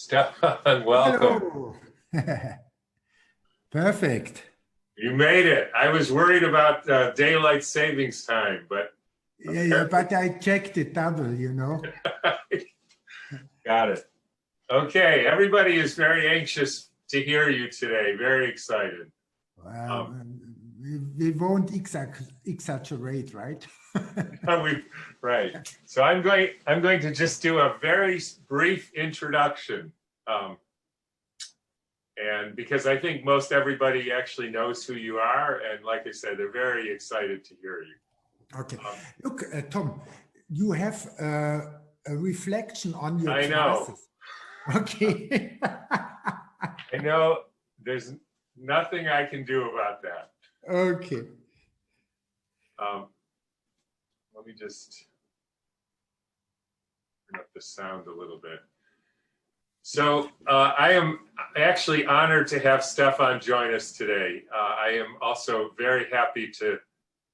Stefan, welcome. Hello. Perfect. You made it. I was worried about daylight savings time, but Yeah, but I checked it double, you know. got it. Okay, everybody is very anxious to hear you today. Very excited. We won't exaggerate, right? Right. So I'm going to just do a very brief introduction. And because I think most everybody actually knows who you are, and like I said, they're very excited to hear you. Okay. Look, Tom, you have a reflection on your glasses. Okay. I know there's nothing I can do about that. Okay. Let me just turn up the sound a little bit. So I am actually honored to have Stefan join us today. I am also very happy to,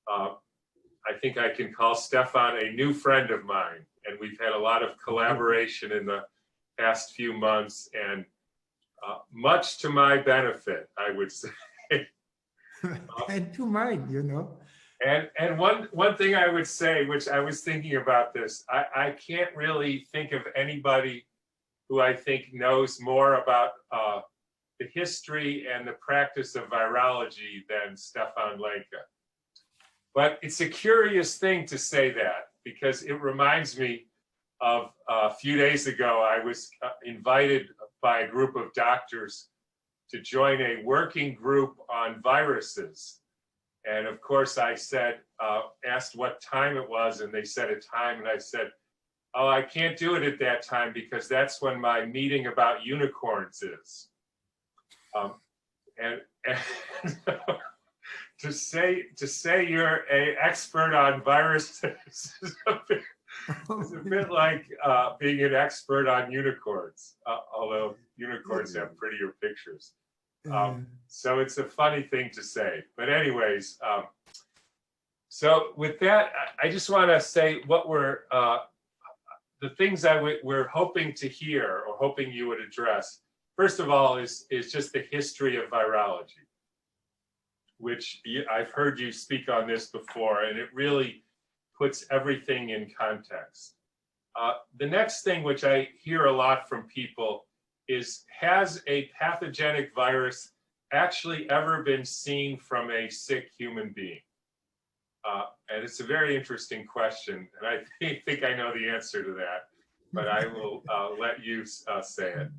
I think I can call Stefan a new friend of mine, and we've had a lot of collaboration in the past few months, and much to my benefit, I would say. And to mine, you know. And one thing I would say, which I was thinking about this, I can't really think of anybody who I think knows more about the history and the practice of virology than Stefan Lanka. But it's a curious thing to say that, because it reminds me of a few days ago, I was invited by a group of doctors to join a working group on viruses. And of course I said, asked what time it was, and they said a time, and I said, oh, I can't do it at that time because that's when my meeting about unicorns is. And to say you're an expert on viruses is a bit like being an expert on unicorns, although unicorns have prettier pictures. So it's a funny thing to say. But anyways, so with that, I just want to say what we're the things we're hoping to hear, or hoping you would address, first of all, is just the history of virology, which I've heard you speak on this before, and it really puts everything in context. The next thing, which I hear a lot from people, is, has a pathogenic virus actually ever been seen from a sick human being? And it's a very interesting question, and I think I know the answer to that, but I will let you say it.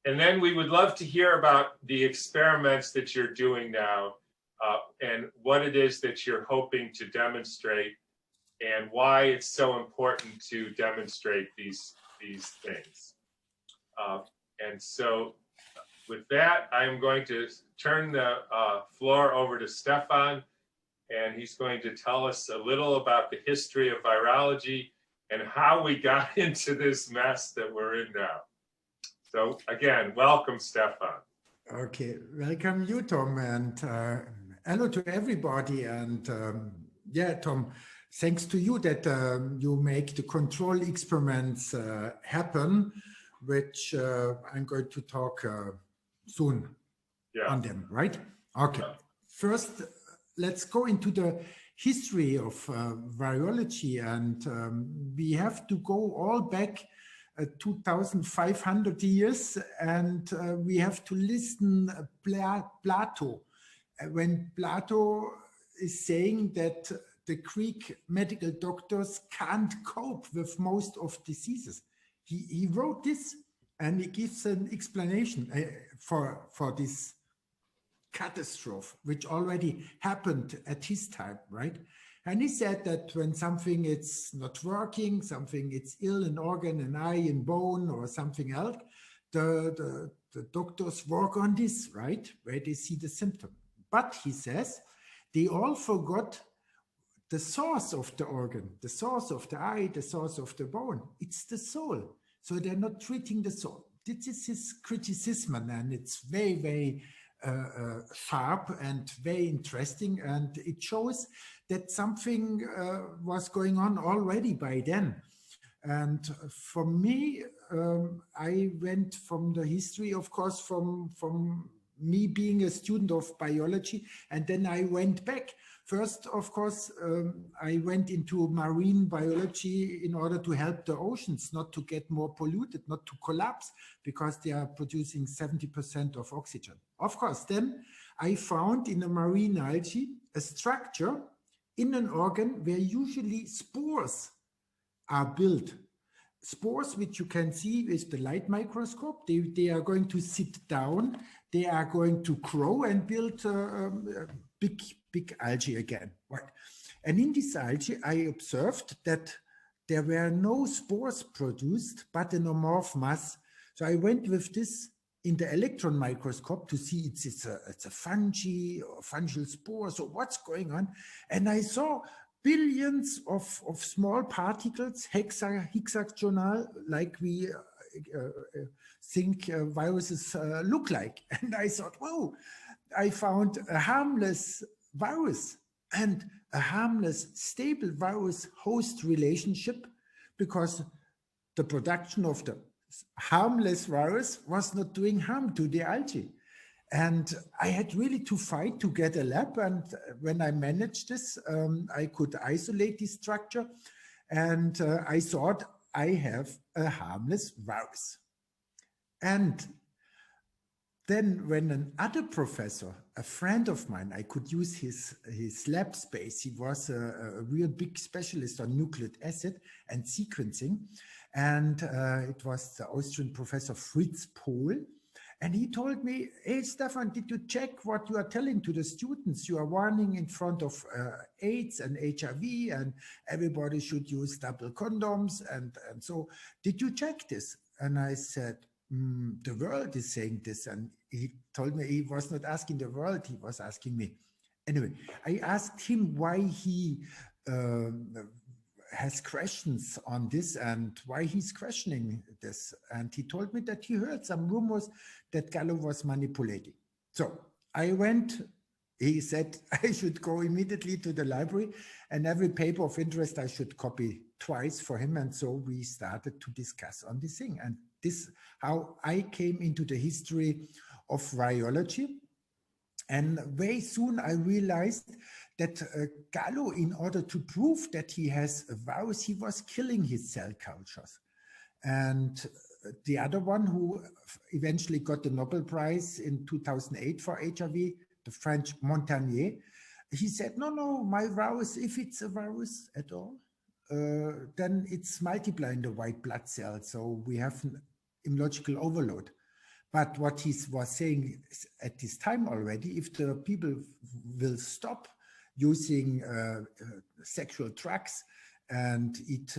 And then we would love to hear about the experiments that you're doing now, and what it is that you're hoping to demonstrate, and why it's so important to demonstrate these things. And so with that, I'm going to turn the floor over to Stefan, and he's going to tell us a little about the history of virology and how we got into this mess that we're in now. So again, welcome, Stefan. Okay, welcome you, Tom, and hello to everybody. And yeah, Tom, thanks to you that you make the control experiments happen, which I'm going to talk soon on them, right? Okay. First, let's go into the history of virology, and we have to go all back 2,500 years, and we have to listen Plato. When Plato is saying that the Greek medical doctors can't cope with most of diseases, he wrote this, and he gives an explanation for this catastrophe, which already happened at his time, right? And he said that when something is not working, something is ill, an organ, an eye, an bone, or something else, the doctors work on this, right? Where they see the symptom. But he says, they all forgot the source of the organ, the source of the eye, the source of the bone. It's the soul. So they're not treating the soul. This is his criticism, and it's very, very sharp and very interesting, and it shows that something was going on already by then. And for me, I went from the history, of course, from me being a student of biology, and then I went back. First, of course, I went into marine biology in order to help the oceans not to get more polluted, not to collapse, because they are producing 70% of oxygen. Of course, then I found in a marine algae a structure in an organ where usually spores are built. Spores, which you can see with the light microscope, they are going to sit down, they are going to grow and build big algae again. Right. And in this algae, I observed that there were no spores produced, but an amorph mass. So I went with this in the electron microscope to see it's a fungi or fungal spore. So what's going on? And I saw billions of small particles, hexagonal, like we think viruses look like. And I thought, whoa, I found a harmless virus and a harmless stable virus host relationship, because the production of the harmless virus was not doing harm to the algae. And I had really to fight to get a lab. And when I managed this, I could isolate this structure. And I thought I have a harmless virus. And then when another professor, a friend of mine, I could use his lab space. He was a real big specialist on nucleic acid and sequencing. And it was the Austrian professor Fritz Pohl. And he told me, hey, Stefan, did you check what you are telling to the students? You are warning in front of AIDS and HIV, and everybody should use double condoms. And so did you check this? And I said, the world is saying this. And he told me he was not asking the world, he was asking me. Anyway, I asked him why he has questions on this and why he's questioning this. And he told me that he heard some rumors that Gallo was manipulating. So I went, he said I should go immediately to the library, and every paper of interest I should copy twice for him. And so we started to discuss on this thing. And this, how I came into the history of virology. And very soon I realized that Gallo, in order to prove that he has a virus, he was killing his cell cultures. And the other one who eventually got the Nobel Prize in 2008 for HIV, the French Montagnier, he said, no, my virus, if it's a virus at all, then it's multiplying the white blood cells. So we have an immunological overload. But what he was saying at this time already, if the people will stop using sexual drugs and eat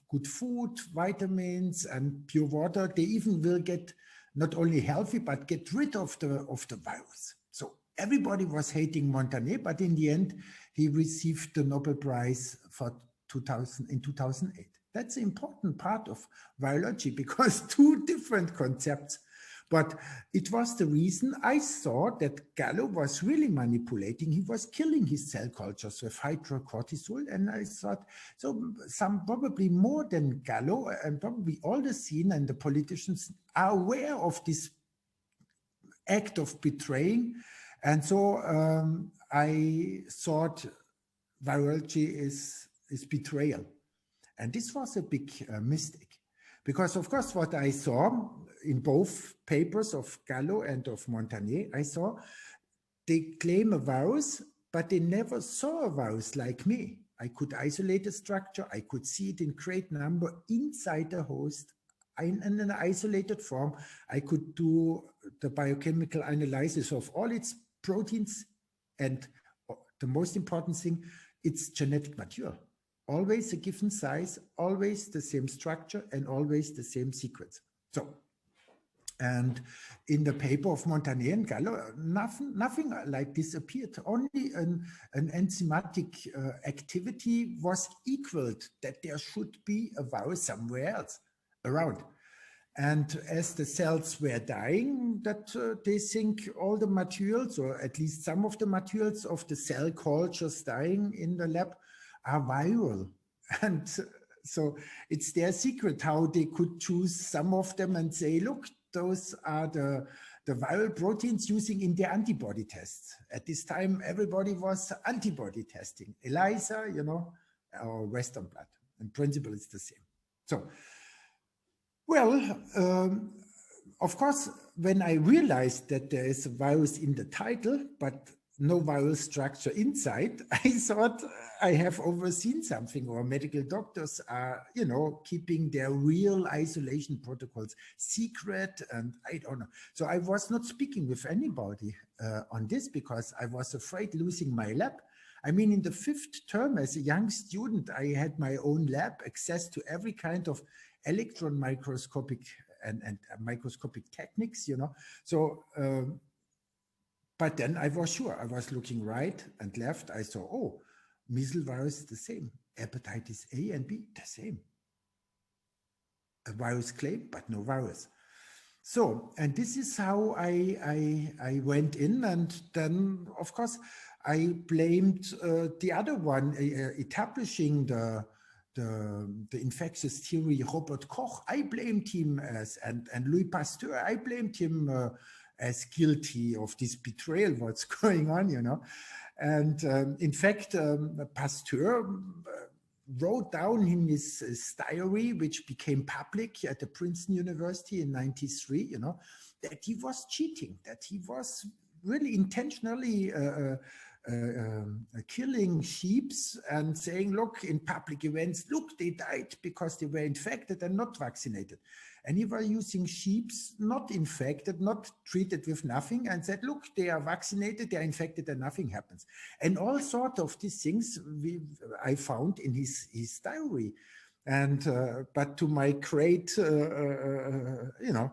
good food, vitamins and pure water, they even will get not only healthy, but get rid of the virus. So everybody was hating Montagnier, but in the end, he received the Nobel Prize for 2008. That's an important part of virology, because two different concepts. But it was the reason I saw that Gallo was really manipulating. He was killing his cell cultures with hydrocortisol. And I thought, so some probably more than Gallo, and probably all the scene and the politicians are aware of this act of betraying. And so I thought virology is betrayal. And this was a big mistake, because of course what I saw in both papers of Gallo and of Montagnier, I saw they claim a virus, but they never saw a virus like me. I could isolate the structure, I could see it in great number inside the host in an isolated form. I could do the biochemical analysis of all its proteins, and the most important thing, it's genetic material. Always a given size, always the same structure, and always the same sequence. So, and in the paper of Montagnier and Gallo, nothing like this appeared. Only an enzymatic activity was equaled, that there should be a virus somewhere else around. And as the cells were dying, that they think all the materials, or at least some of the materials of the cell cultures dying in the lab, are viral. And So it's their secret how they could choose some of them and say, look, those are the viral proteins using in their antibody tests. At this time, everybody was antibody testing. ELISA, you know, or Western blot. In principle, it's the same. So, well, of course, when I realized that there is a virus in the title, but no viral structure inside, I thought I have overseen something, or medical doctors are, you know, keeping their real isolation protocols secret, and I don't know. So I was not speaking with anybody on this because I was afraid losing my lab. I mean, in the 5th term as a young student, I had my own lab, access to every kind of electron microscopic and microscopic techniques, you know. So, but then I was sure, I was looking right and left. I saw, oh, measles virus the same, hepatitis A and B the same. A virus claim, but no virus. So, and this is how I went in, and then, of course, I blamed the other one, establishing the infectious theory, Robert Koch. I blamed him as, and Louis Pasteur, I blamed him as guilty of this betrayal, what's going on, you know. And in fact, Pasteur wrote down in his diary, which became public at the Princeton University in '93, you know, that he was cheating, that he was really intentionally killing sheep and saying, look, in public events, look, they died because they were infected and not vaccinated. And he was using sheep not infected, not treated with nothing, and said, look, they are vaccinated, they are infected, and nothing happens. And all sorts of these things I found in his diary. And but to my great, you know,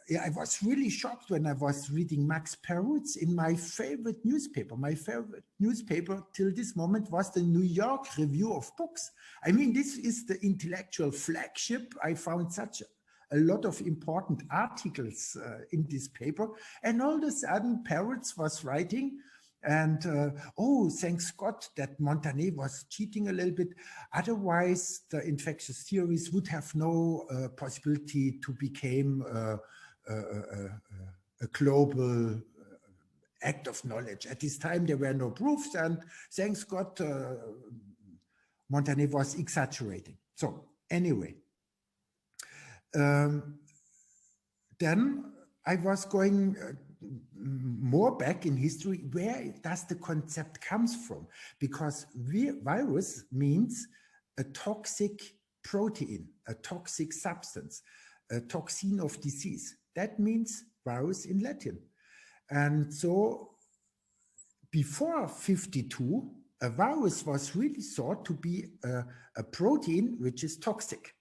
yeah, I was really shocked when I was reading Max Perutz in my favorite newspaper. My favorite newspaper till this moment was the New York Review of Books. I mean, this is the intellectual flagship. I found such a lot of important articles in this paper. And all of a sudden, Perutz was writing, and oh, thanks God that Montané was cheating a little bit. Otherwise, the infectious theories would have no possibility to become a global act of knowledge. At this time, there were no proofs, and thanks God, Montané was exaggerating. So anyway, then I was going more back in history. Where does the concept comes from? Because virus means a toxic protein, a toxic substance, a toxin of disease. That means virus in Latin. And so before 52, a virus was really thought to be a protein which is toxic.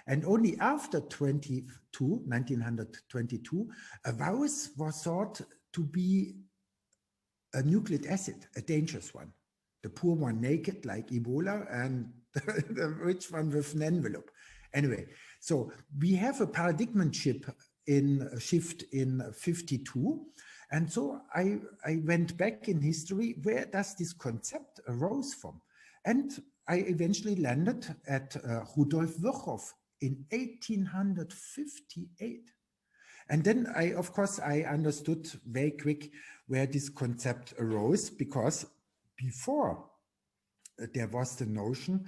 And only after 1922, a virus was thought to be a nucleic acid, a dangerous one. The poor one naked, like Ebola, and the rich one with an envelope. Anyway, so we have a paradigm shift in 52. And so I went back in history, where does this concept arose from? And I eventually landed at Rudolf Virchow in 1858. And then of course, I understood very quick where this concept arose, because before there was the notion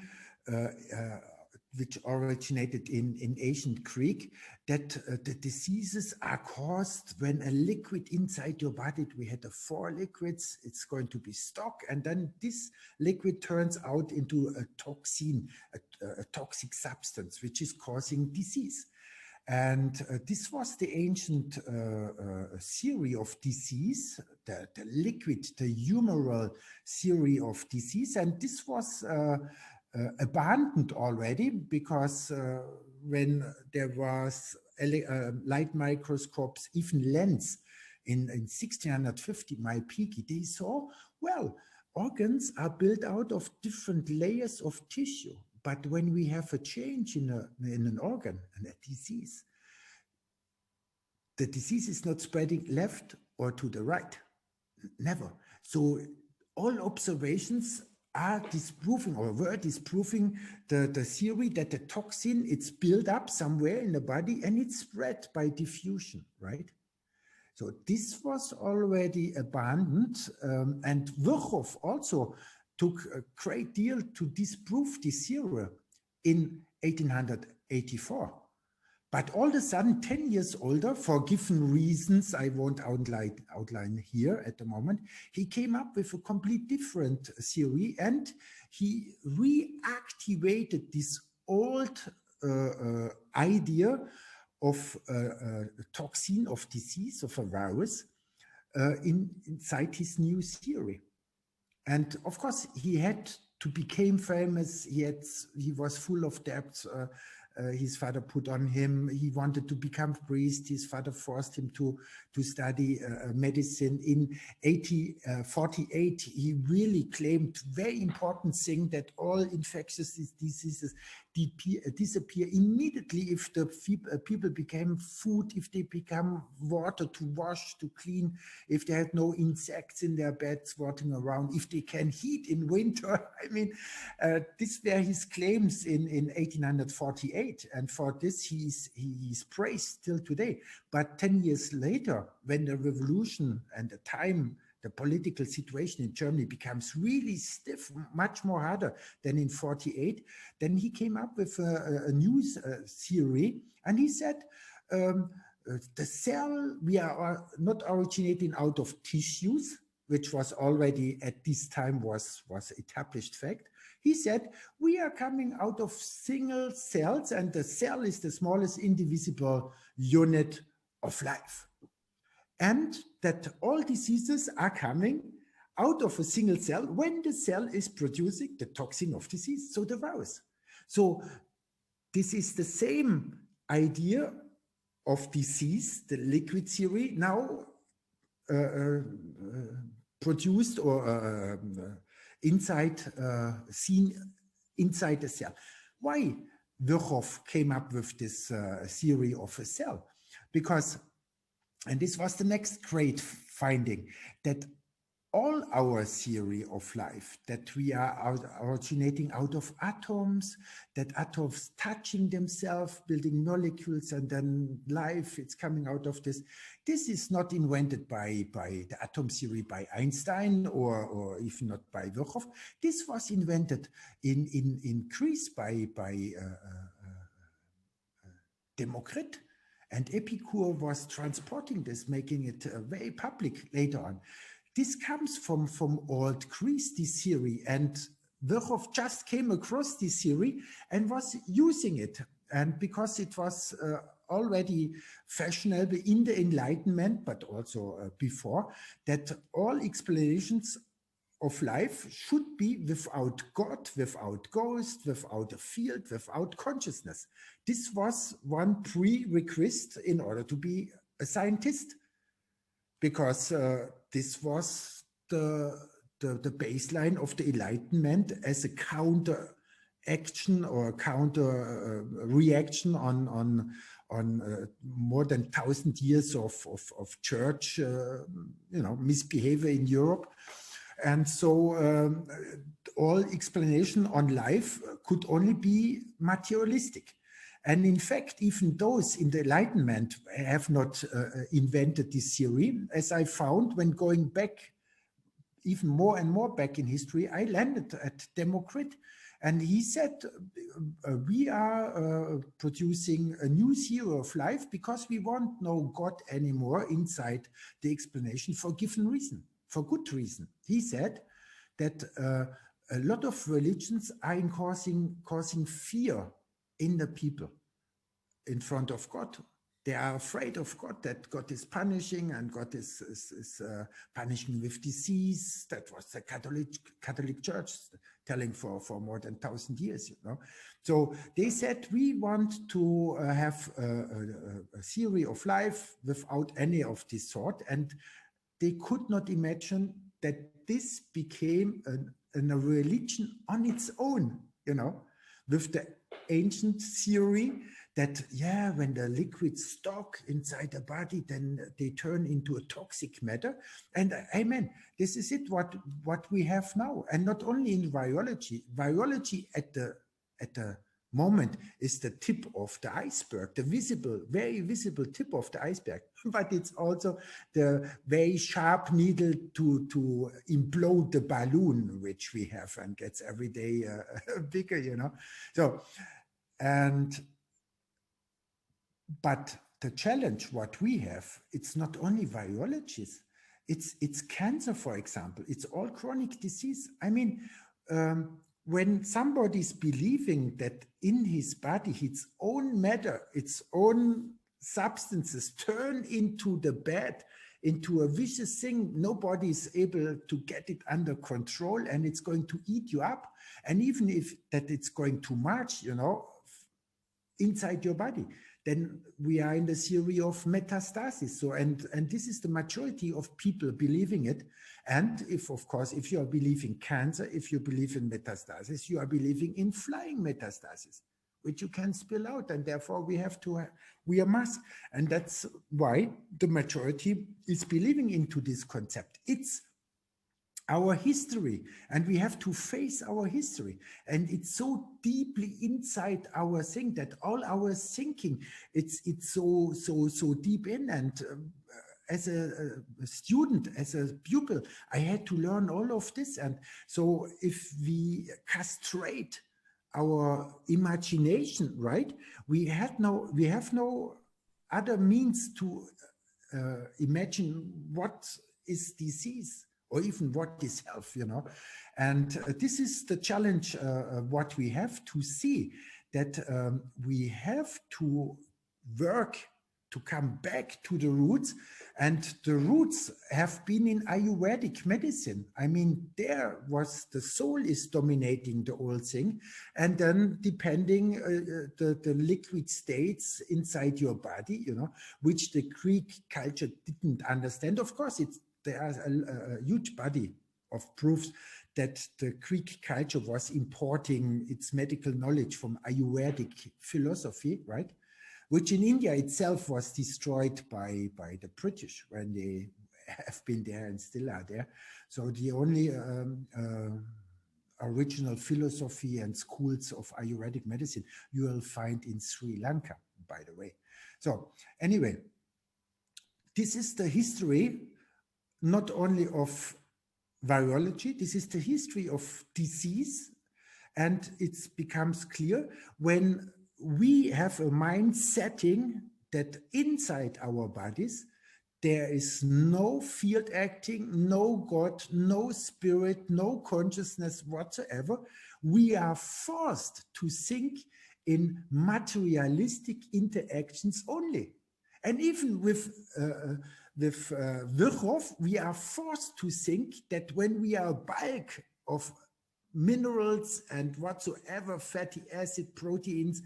which originated in ancient Greek, that the diseases are caused when a liquid inside your body, we had the 4 liquids, it's going to be stock, and then this liquid turns out into a toxin, a toxic substance, which is causing disease. And this was the ancient theory of disease, the liquid, the humoral theory of disease. And this was abandoned already, because when there was light microscopes, even lens in 1650, my Piki, they saw, well, organs are built out of different layers of tissue. But when we have a change in an organ and a disease, the disease is not spreading left or to the right, never. So all observations are disproving or were disproving the theory that the toxin, it's built up somewhere in the body and it's spread by diffusion, right? So this was already abandoned, and Virchow also took a great deal to disprove this theory in 1884. But all of a sudden, 10 years older, for given reasons I won't outline here at the moment, he came up with a complete different theory, and he reactivated this old idea of a toxin, of disease, of a virus inside his new theory. And of course, he had to become famous. He was full of debts. His father put on him. He wanted to become priest. His father forced him to study medicine. In 1848, he really claimed very important thing that all infectious diseases disappear immediately if the people became food, if they become water to wash, to clean, if they had no insects in their beds walking around, if they can heat in winter. I mean, these were his claims in 1848, and for this he is praised till today. But 10 years later, when the revolution and the political situation in Germany becomes really stiff, much more harder than in 48, then he came up with a new theory, and he said, the cell, we are not originating out of tissues, which was already at this time was established fact. He said, we are coming out of single cells, and the cell is the smallest indivisible unit of life. And that all diseases are coming out of a single cell when the cell is producing the toxin of disease, so the virus. So this is the same idea of disease, the liquid theory, now produced or seen inside the cell. Why Virchow came up with this theory of a cell? Because, and this was the next great finding, that all our theory of life, that we are originating out of atoms, that atoms touching themselves, building molecules, and then life, it's coming out of this. This is not invented by the atom theory by Einstein or even not by Virchow. This was invented in Greece by Democritus, and Epicure was transporting this, making it very public later on. This comes from old Greece, this theory, and Virchow just came across this theory and was using it. And because it was already fashionable in the Enlightenment, but also before, that all explanations of life should be without God, without ghost, without a field, without consciousness. This was one prerequisite in order to be a scientist, because this was the baseline of the Enlightenment as a counter action or counter reaction on more than 1,000 years of church, misbehavior in Europe. And so all explanation on life could only be materialistic. And in fact, even those in the Enlightenment have not invented this theory. As I found when going back, even more and more back in history, I landed at Democritus. And he said, we are producing a new theory of life because we won't know God anymore inside the explanation for given reason, for good reason. He said that a lot of religions are causing fear in the people in front of God. They are afraid of God, that God is punishing, and God is punishing with disease. That was the Catholic Church telling for more than 1,000 years, So they said, we want to have a theory of life without any of this sort. And they could not imagine that this became a religion on its own, with the ancient theory that, yeah, when the liquids stock inside the body, then they turn into a toxic matter. And amen, this is it, what we have now. And not only in virology. Virology at the moment is the tip of the iceberg, the visible, very visible tip of the iceberg. But it's also the very sharp needle to implode the balloon, which we have and gets every day bigger, you know. So, but the challenge what we have, it's not only virologies, it's cancer, for example. It's all chronic disease. I mean, when somebody's believing that in his body, its own matter, its own substances turn into the bad, into a vicious thing, nobody is able to get it under control, and it's going to eat you up. And even if that it's going to march, you know, inside your body, then we are in the theory of metastasis. So, and this is the majority of people believing it. And if, of course, if you are believing cancer, if you believe in metastasis, you are believing in flying metastasis, which you can spill out. And therefore we have to wear masks. And that's why the majority is believing into this concept. It's our history, and we have to face our history, and it's so deeply inside our thing that all our thinking, it's so deep in. And as a student, as a pupil, I had to learn all of this. And so if we castrate our imagination, right, we have no other means to imagine what is disease, or even what is health, you know. And this is the challenge, what we have to see, that we have to work to come back to the roots. And the roots have been in Ayurvedic medicine. I mean, there was the soul is dominating the whole thing. And then depending the liquid states inside your body, you know, which the Greek culture didn't understand. Of course, there's a huge body of proofs that the Greek culture was importing its medical knowledge from Ayurvedic philosophy, right? Which in India itself was destroyed by the British when they have been there and still are there. So the only original philosophy and schools of Ayurvedic medicine you will find in Sri Lanka, by the way. So anyway, this is the history not only of virology, this is the history of disease. And it becomes clear when we have a mind setting that inside our bodies, there is no field acting, no God, no spirit, no consciousness whatsoever. We are forced to think in materialistic interactions only. And even with Virchow, we are forced to think that when we are a bulk of minerals and whatsoever, fatty acid, proteins,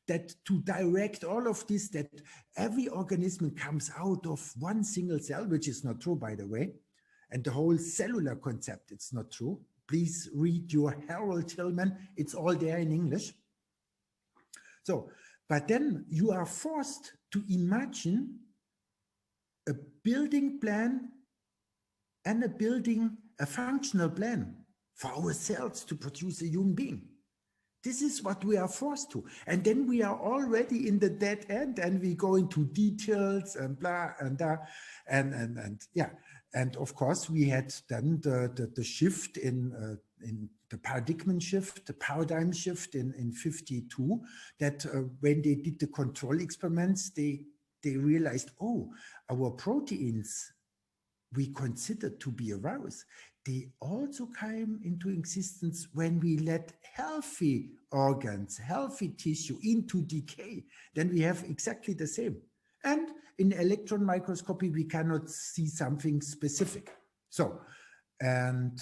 that to direct all of this, that every organism comes out of one single cell, which is not true, by the way. And the whole cellular concept, it's not true. Please read your Harold Tillman. It's all there in English. So, but then you are forced to imagine a building plan and a functional plan for ourselves to produce a human being. This is what we are forced to. And then we are already in the dead end, and we go into details and blah and da. And yeah. And of course, we had then the shift in the paradigm shift in 52, that when they did the control experiments, they realized, oh, our proteins we consider to be a virus, they also came into existence when we let healthy organs, healthy tissue into decay. Then we have exactly the same. And in electron microscopy, we cannot see something specific. So, and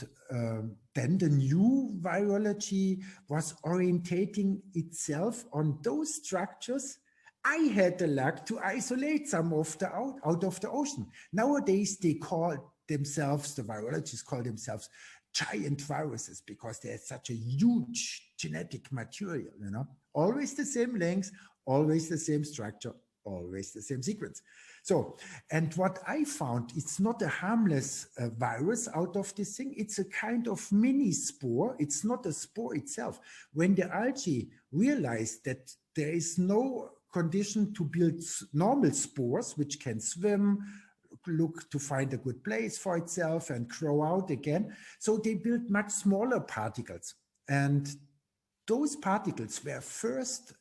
then the new virology was orientating itself on those structures. I had the luck to isolate some of the out of the ocean. Nowadays, they call themselves, the virologists call themselves giant viruses, because there's such a huge genetic material, you know, always the same length, always the same structure, always the same sequence. So, and what I found, it's not a harmless virus out of this thing. It's a kind of mini spore. It's not a spore itself. When the algae realized that there is no condition to build normal spores, which can swim, look to find a good place for itself and grow out again. So they built much smaller particles. And those particles were first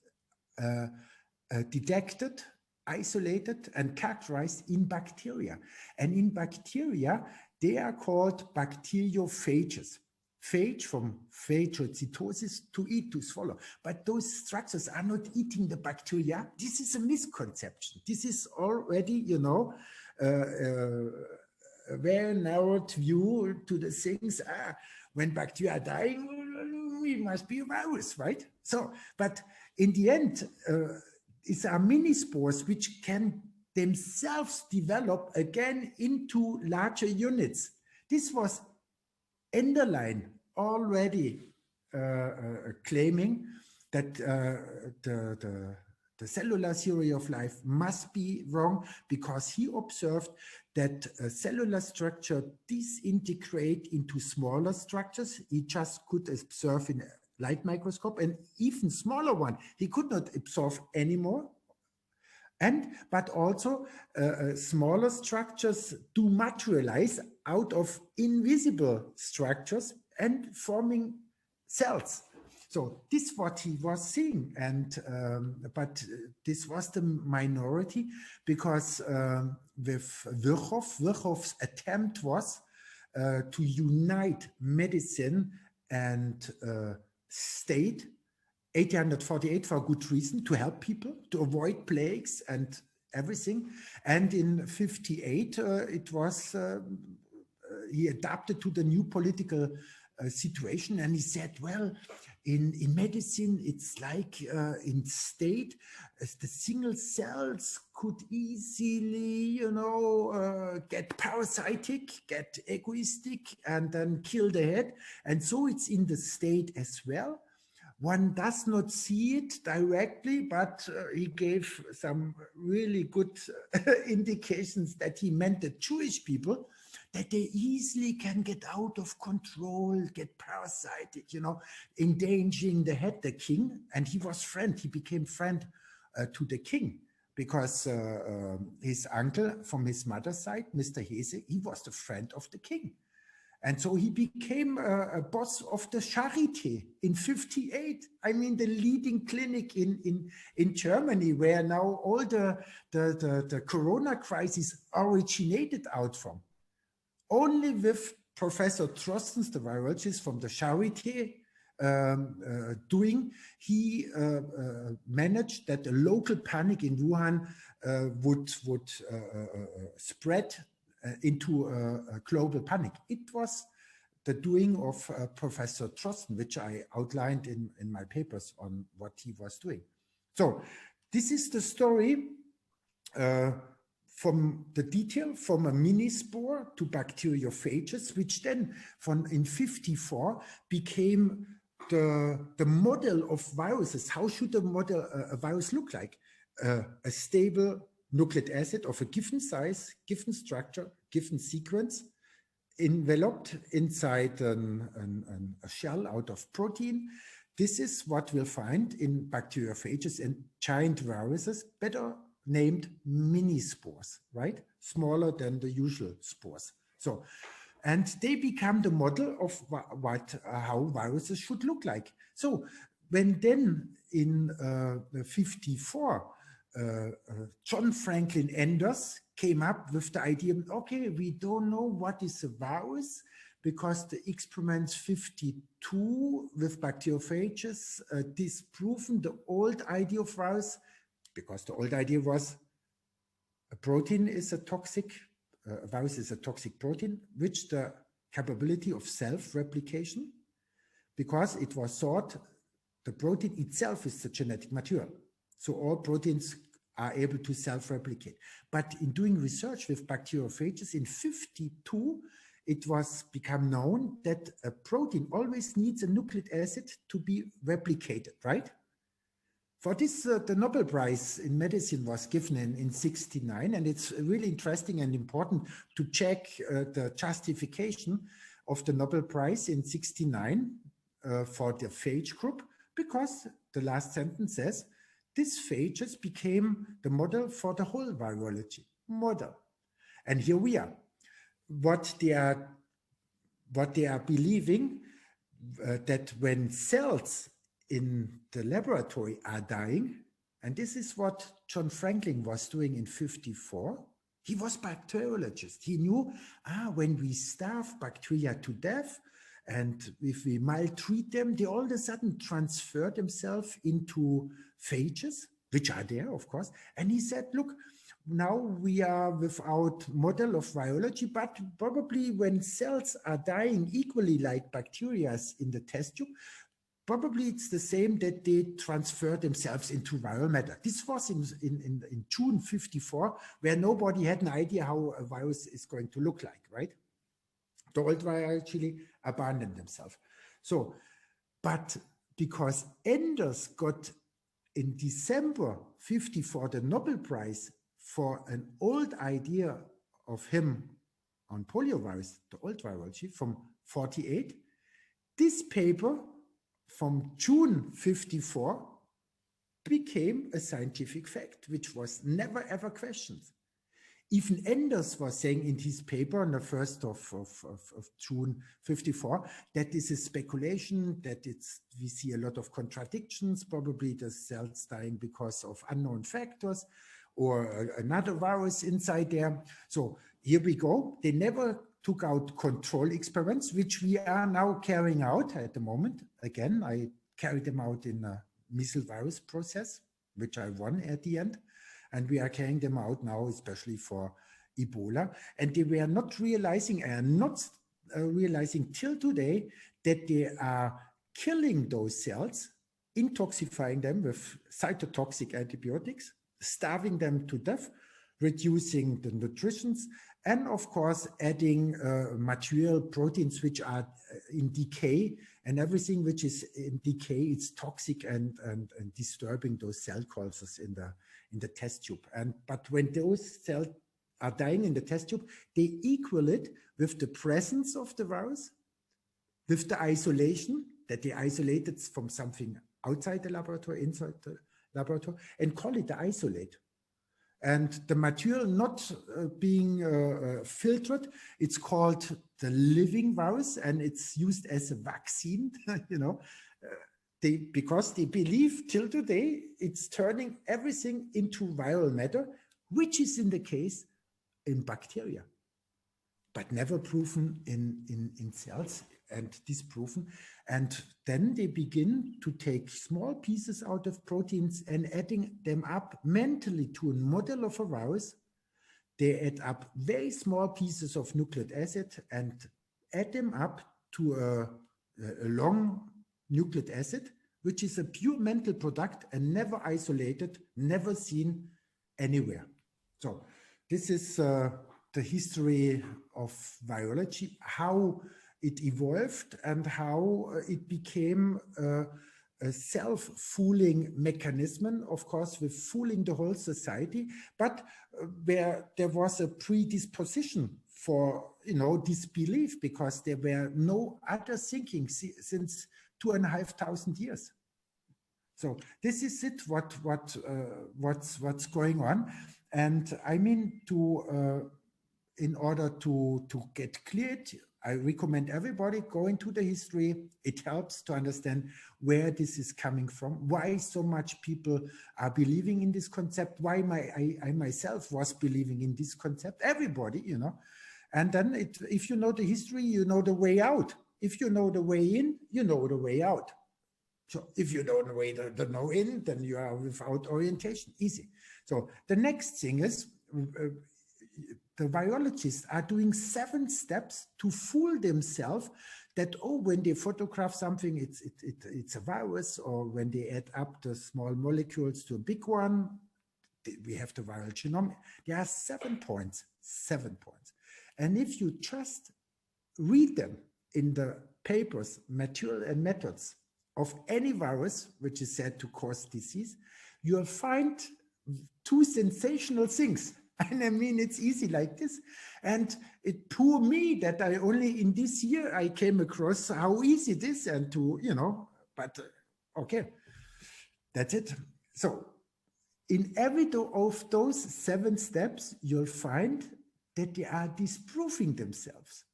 detected, isolated, and characterized in bacteria. And in bacteria, they are called bacteriophages. Phage from phagocytosis, to eat, to swallow. But those structures are not eating the bacteria. This is a misconception. This is already, you know, a very narrowed view to the things. When bacteria are dying, it must be a virus, right? So, but in the end, it's our mini spores which can themselves develop again into larger units. This was Enderlein already claiming that the cellular theory of life must be wrong, because he observed that a cellular structure disintegrate into smaller structures. He just could observe in a light microscope, and even smaller one he could not observe anymore. But also smaller structures do materialize out of invisible structures and forming cells. So this is what he was seeing, and but this was the minority, because with Virchow's attempt was to unite medicine and state. 1848 for a good reason, to help people, to avoid plagues and everything. And in 58, it was, he adapted to the new political situation, and he said, well, in medicine, it's like in state, the single cells could easily, you know, get parasitic, get egoistic, and then kill the head. And so it's in the state as well. One does not see it directly, but he gave some really good indications that he meant the Jewish people, that they easily can get out of control, get parasitic, you know, endangering the head, the king. And he was friend, he became friend to the king, because his uncle from his mother's side, Mr. Hese, he was the friend of the king. And so he became a boss of the Charité in 58. I mean, the leading clinic in Germany, where now all the corona crisis originated out from. Only with Professor Trostens, the virologist from the Charité, he managed that a local panic in Wuhan would spread into a global panic. It was the doing of Professor Trosten, which I outlined in my papers on what he was doing. So this is the story from the detail, from a mini spore to bacteriophages, which then in 54 became the model of viruses. How should a virus look like? A stable nucleic acid of a given size, given structure, given sequence, enveloped inside a shell out of protein. This is what we'll find in bacteriophages and giant viruses, better named mini spores, right? Smaller than the usual spores. So, and they become the model of how viruses should look like. So when then in 54, John Franklin Anders came up with the idea, okay, we don't know what is a virus, because the experiments 52 with bacteriophages disproven the old idea of virus, because the old idea was a protein is a toxic, a virus is a toxic protein, which the capability of self-replication, because it was thought the protein itself is the genetic material. So all proteins are able to self-replicate. But in doing research with bacteriophages in 52, it was become known that a protein always needs a nucleic acid to be replicated, right? For this, the Nobel Prize in Medicine was given in 69, and it's really interesting and important to check the justification of the Nobel Prize in 69 for the phage group, because the last sentence says, these phages became the model for the whole virology model. And here we are. What they are believing, that when cells in the laboratory are dying, and this is what John Franklin was doing in 54. He was bacteriologist. He knew, when we starve bacteria to death, and if we maltreat them, they all of a sudden transfer themselves into phages, which are there, of course. And he said, look, now we are without model of virology, but probably when cells are dying equally like bacteria in the test tube, probably it's the same that they transfer themselves into viral matter. This was in June 54, where nobody had an idea how a virus is going to look like, right? The old virus actually abandoned themselves. So, but because Enders got in December 54 the Nobel Prize for an old idea of him on poliovirus, the old virology from 48, this paper from June 54 became a scientific fact, which was never ever questioned. Even Enders was saying in his paper on the 1st of June 54 that this is speculation, that we see a lot of contradictions, probably the cells dying because of unknown factors or another virus inside there. So here we go. They never took out control experiments, which we are now carrying out at the moment. Again, I carried them out in a measles virus process, which I won at the end. And we are carrying them out now, especially for Ebola. And they were not realizing, and not realizing till today, that they are killing those cells, intoxifying them with cytotoxic antibiotics, starving them to death, reducing the nutritions, and of course, adding material proteins which are in decay, and everything which is in decay, it's toxic and disturbing those cell cultures in the test tube. But when those cells are dying in the test tube, they equal it with the presence of the virus, with the isolation, that they isolated from something outside the laboratory, inside the laboratory, and call it the isolate. And the material not being filtered, it's called the living virus, and it's used as a vaccine, you know, because they believe till today it's turning everything into viral matter, which is in the case in bacteria, but never proven in cells and disproven. And then they begin to take small pieces out of proteins and adding them up mentally to a model of a virus. They add up very small pieces of nucleic acid and add them up to a long nucleic acid, which is a pure mental product and never isolated, never seen anywhere. So this is the history of virology, how it evolved and how it became a self-fooling mechanism, of course, with fooling the whole society, but where there was a predisposition for, you know, disbelief, because there were no other thinking since 2,500 years. So this is it, what's going on. And I mean, in order to get cleared, I recommend everybody go into the history. It helps to understand where this is coming from, why so much people are believing in this concept, why I myself was believing in this concept, everybody, you know. And then if you know the history, you know the way out. If you know the way in, you know the way out. So if you don't know the know in, then you are without orientation, easy. So the next thing is, the virologists are doing 7 steps to fool themselves that, oh, when they photograph something, it's a virus, or when they add up the small molecules to a big one, we have the viral genome. There are 7 points, 7 points. And if you just read them in the papers, Material and Methods of any virus which is said to cause disease, you'll find two sensational things. And I mean, it's easy like this. And it poor me that I only in this year I came across how easy it is and to, but okay, that's it. So in every of those 7 steps, you'll find that they are disproving themselves.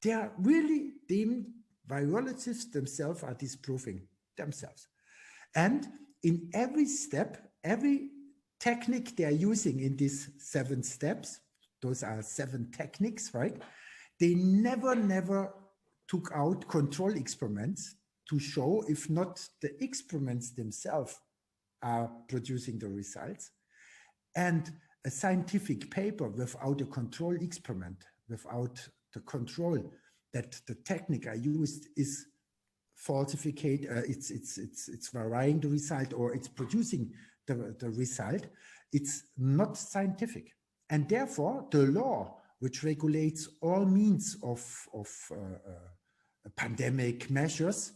They are really, the virologists themselves are disproving themselves. And in every step, every technique they are using in these 7 steps, those are 7 techniques, right? They never took out control experiments to show if not the experiments themselves are producing the results. And a scientific paper without a control experiment, without the control that the technique I used is falsificate, it's varying the result or it's producing the result, it's not scientific. And therefore, the law which regulates all means of pandemic measures,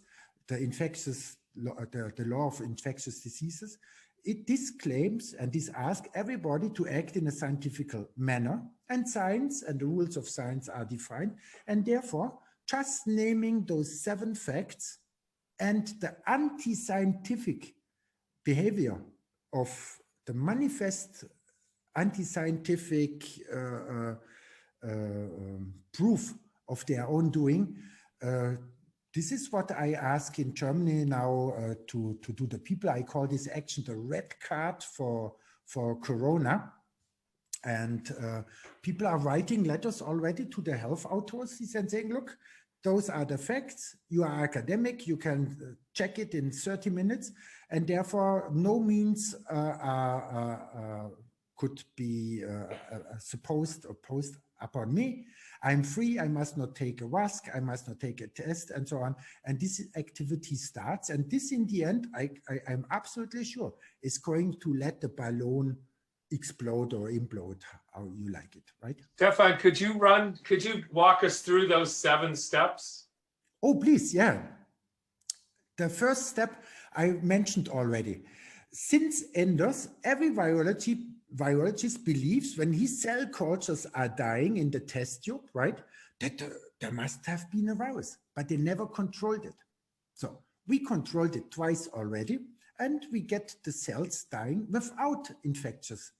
the law of infectious diseases, it disclaims and this asks everybody to act in a scientific manner, and science and the rules of science are defined. And therefore, just naming those 7 facts and the anti-scientific behavior of the manifest anti-scientific proof of their own doing, this is what I ask in Germany now to do the people. I call this action the red card for Corona. And people are writing letters already to the health authorities and saying, look, those are the facts. You are academic. You can check it in 30 minutes. And therefore, no means could be supposed or posed upon me. I'm free. I must not take a mask. I must not take a test and so on. And this activity starts. And this, in the end, I'm absolutely sure is going to let the balloon explode or implode, how you like it, right? Stefan, could you walk us through those 7 steps? Oh, please, yeah. The first step I mentioned already. Since Enders, every virologist believes when his cell cultures are dying in the test tube, right, that there must have been a virus, but they never controlled it. So we controlled it twice already, and we get the cells dying without infectious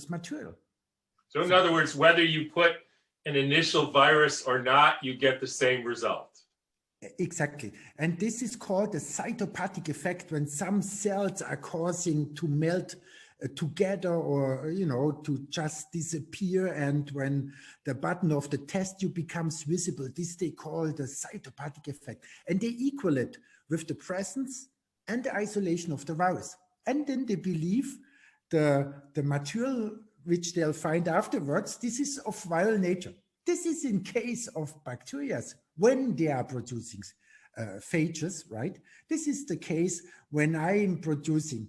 material. So in other words, whether you put an initial virus or not, you get the same result. Exactly. And this is called the cytopathic effect, when some cells are causing to melt together or, to just disappear. And when the button of the test tube becomes visible, this they call the cytopathic effect. And they equal it with the presence and the isolation of the virus. And then they believe the material which they'll find afterwards, this is of viral nature. This is in case of bacteria when they are producing phages, right? This is the case when I am producing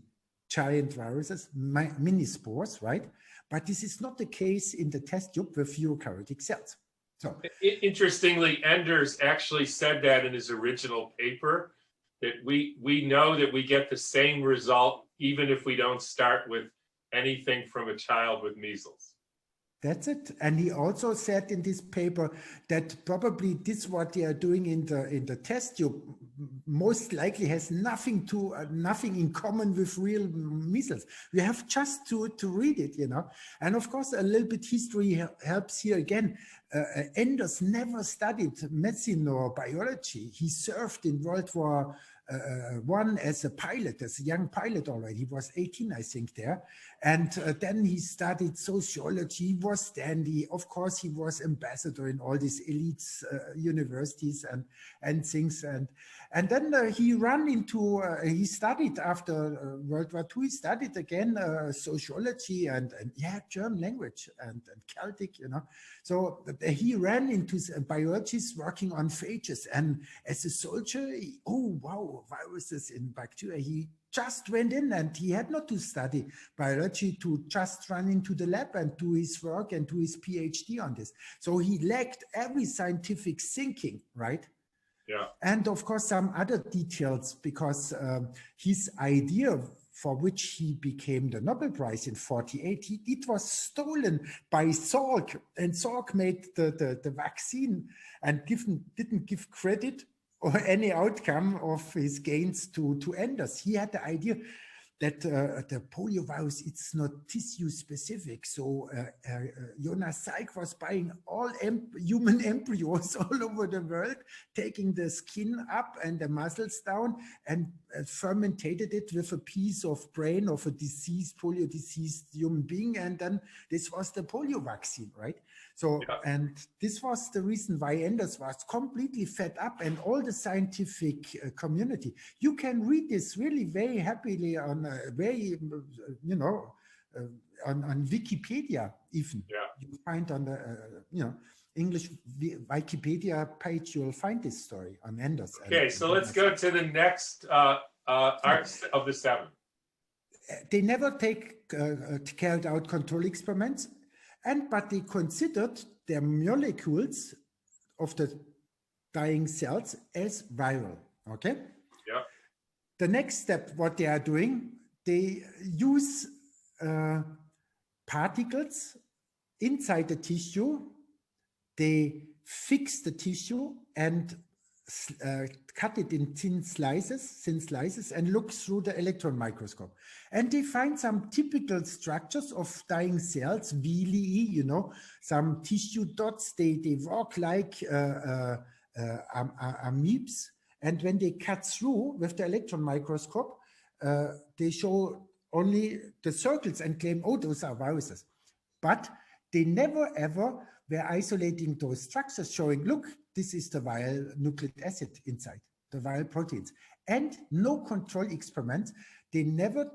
giant viruses, mini spores, right? But this is not the case in the test tube with eukaryotic cells. So, interestingly, Enders actually said that in his original paper, that we know that we get the same result even if we don't start with anything from a child with measles. That's it. And he also said in this paper that probably this what they are doing in the test tube most likely has nothing in common with real measles. We have just to read it, And of course, a little bit history helps here again. Enders never studied medicine or biology. He served in World War I as a pilot, as a young pilot already. He was 18, I think, there. And then he studied sociology. He was Stanley. Of course, he was ambassador in all these elite universities and things. And then he studied after World War II, he studied again sociology and German language and Celtic, So he ran into biologists working on phages. And as a soldier, oh, wow, viruses in bacteria. He just went in and he had not to study biology to just run into the lab and do his work and do his PhD on this. So he lacked every scientific thinking, right? Yeah. And of course, some other details, because his idea for which he became the Nobel Prize in 1948, it was stolen by Salk, and Salk made the vaccine and didn't give credit or any outcome of his gains to Anders. He had the idea that the polio virus, it's not tissue specific. So Jonas Salk was buying all human embryos all over the world, taking the skin up and the muscles down, and fermented it with a piece of brain of a diseased, polio diseased human being. And then this was the polio vaccine, right? So, Yeah. and this was the reason why Anders was completely fed up, and all the scientific community. You can read this really very happily on on Wikipedia even. Yeah. You find on the, English Wikipedia page, you'll find this story on Anders. Okay, so let's go to the next arts of the 7. They never carried out control experiments, but they considered their molecules of the dying cells as viral. Okay. Yeah. The next step, what they are doing, they use particles inside the tissue. They fix the tissue and cut it in thin slices, and look through the electron microscope. And they find some typical structures of dying cells, villi, some tissue dots. They walk like amoebas. And when they cut through with the electron microscope, they show only the circles and claim, oh, those are viruses. But they never ever were isolating those structures, showing, look, this is the viral nucleic acid inside, the viral proteins. And no control experiments. They never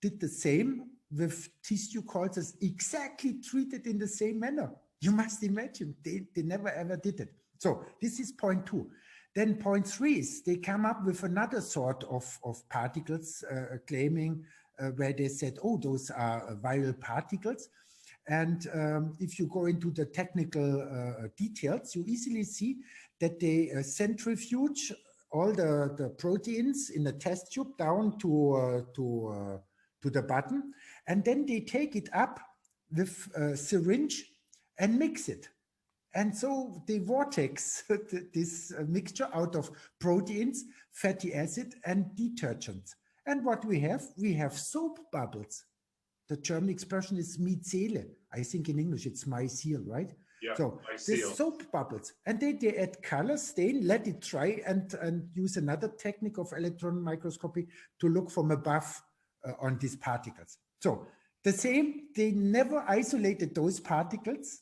did the same with tissue cultures exactly treated in the same manner. You must imagine, they never ever did it. So this is point 2. Then point 3 is they come up with another sort of particles, claiming where they said, oh, those are viral particles. And if you go into the technical details, you easily see that they centrifuge all the proteins in the test tube down to the button, and then they take it up with a syringe and mix it. And so they vortex this mixture out of proteins, fatty acid, and detergents. And what we have soap bubbles. The German expression is Mycele. I think in English it's mycel, right? Yeah, so there's soap bubbles. And they add color, stain, let it dry, and use another technique of electron microscopy to look from above on these particles. So the same, they never isolated those particles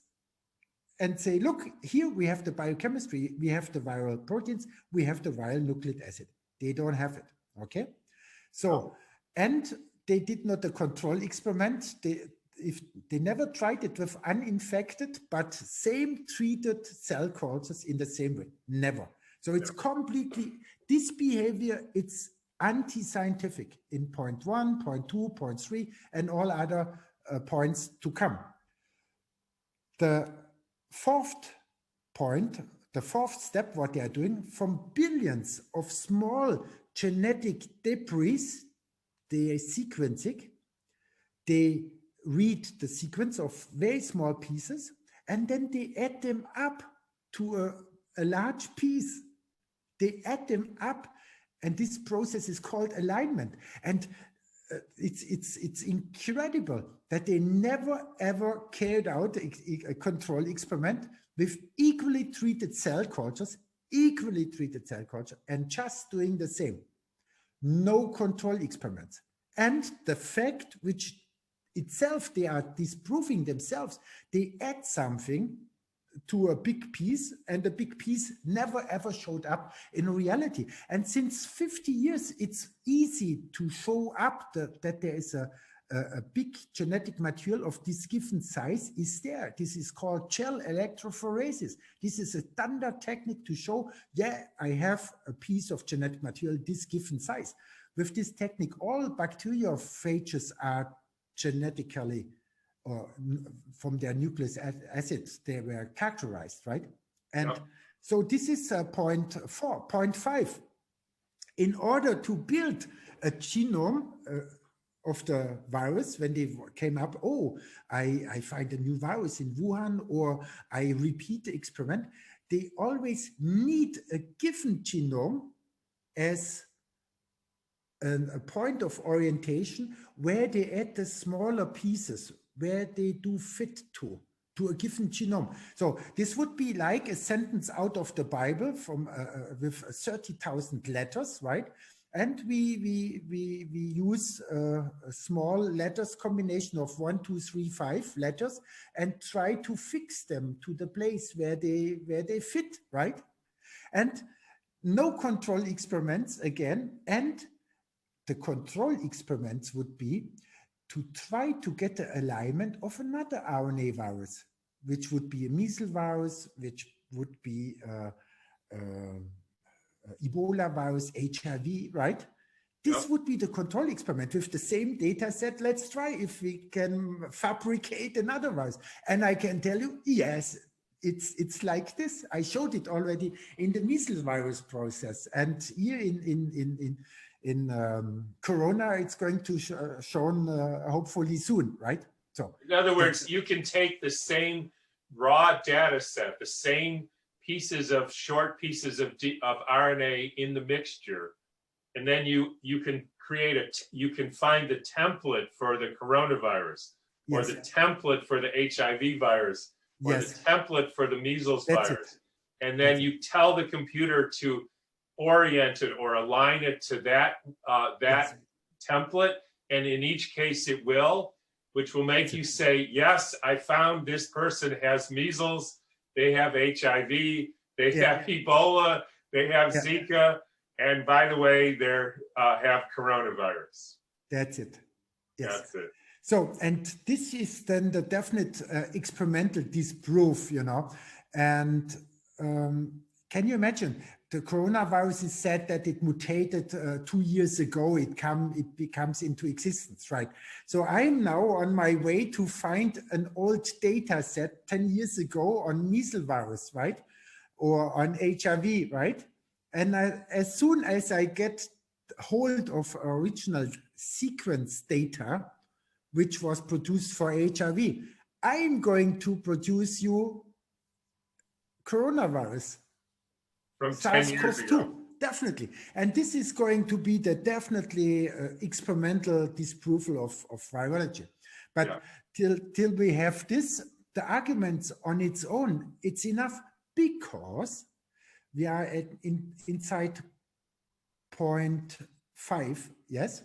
and say, look, here we have the biochemistry, we have the viral proteins, we have the viral nucleic acid. They don't have it, okay? So, and they did not a control experiment. They never tried it with uninfected, but same treated cell cultures in the same way, never. So it's completely, this behavior, it's anti-scientific in point 1, point 2, point 3, and all other points to come. The fourth point, the fourth step, what they are doing, from billions of small genetic debris, they are sequencing, they read the sequence of very small pieces, and then they add them up to a large piece. They add them up, and this process is called alignment. And it's incredible that they never ever carried out a control experiment with equally treated cell cultures, and just doing the same. No control experiments. And the fact which itself, they are disproving themselves, they add something to a big piece, and the big piece never ever showed up in reality. And since 50 years, it's easy to show up that there is a big genetic material of this given size is there. This is called gel electrophoresis. This is a standard technique to show, yeah, I have a piece of genetic material this given size. With this technique, all bacteriophages are genetically or from their nucleic acids, they were characterized, right? And So this is point 4, point 5. In order to build a genome of the virus, when they came up, oh, I find a new virus in Wuhan, or I repeat the experiment, they always need a given genome as a point of orientation where they add the smaller pieces, where they do fit to a given genome. So this would be like a sentence out of the Bible from with 30,000 letters, right? And we use a small letters combination of 1, 2, 3, 5 letters and try to fix them to the place where they fit, right? And no control experiments again. And the control experiments would be to try to get the alignment of another RNA virus, which would be a measles virus, which would be Ebola virus, HIV, right? This would be the control experiment with the same data set. Let's try if we can fabricate another virus. And I can tell you, yes, it's like this. I showed it already in the measles virus process. And here in Corona, it's going to shown hopefully soon, right? So in other words, you can take the same raw data set, the same short pieces of RNA in the mixture, and then you can you can find the template for the coronavirus, or the template for the HIV virus, or the template for the measles virus. And then you tell the computer to orient it or align it to that template. And in each case it will, which will make you say, yes, I found this person has measles, they have HIV, they have Ebola, they have Zika, and by the way, they have coronavirus. That's it. Yes. That's it. So, and this is then the definite experimental disproof, you know. And can you imagine? The coronavirus is said that it mutated 2 years ago. It becomes into existence, right? So I'm now on my way to find an old data set 10 years ago on measles virus, right? Or on HIV, right? And as soon as I get hold of original sequence data, which was produced for HIV, I'm going to produce you coronavirus. From 10 years ago. Definitely. And this is going to be the definitely experimental disproval of virology. But till we have this, the arguments on its own, it's enough, because we are inside point 5, yes?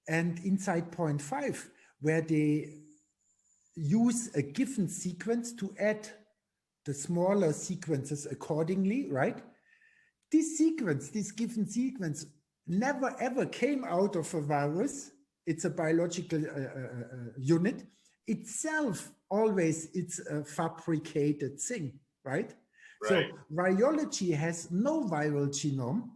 And inside point 5, where they use a given sequence to add the smaller sequences accordingly, right? This sequence, this given sequence, never ever came out of a virus. It's a biological unit. Itself, always, it's a fabricated thing, right? So virology has no viral genome,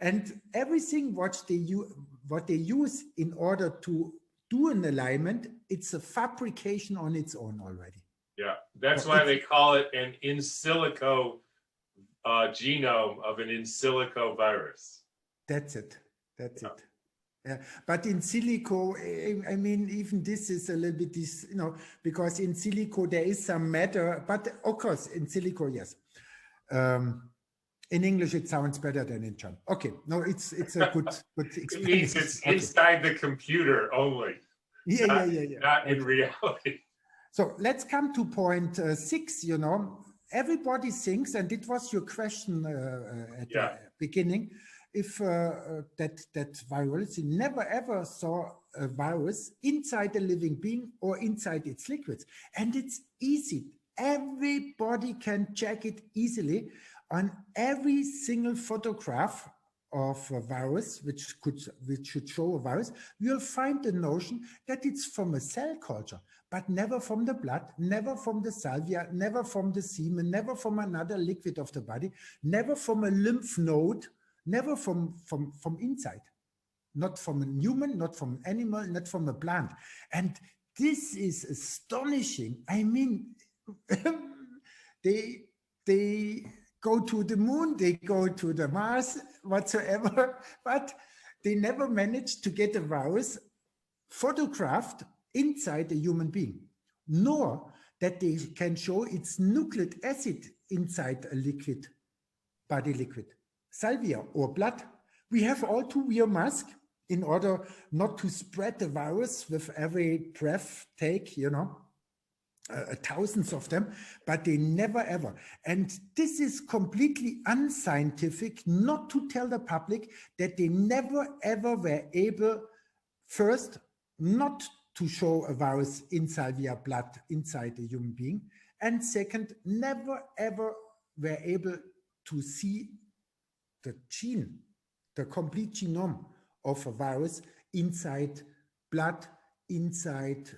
and everything what they use in order to do an alignment, it's a fabrication on its own already. Yeah, that's why they call it an in silico genome of an in silico virus. That's it. That's it. Yeah, but in silico, I mean, even this is a little bit this, you know, because in silico there is some matter, but of course in silico, yes. In English it sounds better than in German. Okay, no, it's a good experience. It means it's inside the computer only. Yeah. Not in reality. So let's come to point 6. You know, everybody thinks, and it was your question at the beginning, if that virology never ever saw a virus inside a living being or inside its liquids. And it's easy. Everybody can check it easily on every single photograph of a virus, which should show a virus. You'll find the notion that it's from a cell culture, but never from the blood, never from the salvia, never from the semen, never from another liquid of the body, never from a lymph node, never from inside, not from a human, not from an animal, not from a plant. And this is astonishing. I mean, they they go to the moon, they go to the Mars, whatsoever, but they never managed to get a virus photographed inside a human being, nor that they can show its nucleic acid inside a liquid, body liquid, salvia or blood. We have all to wear mask in order not to spread the virus with every breath take, you know, thousands of them, but they never ever. And this is completely unscientific, not to tell the public that they never ever were able, first, not to show a virus inside via blood inside a human being, and second, never ever were able to see the gene, the complete genome of a virus inside blood, inside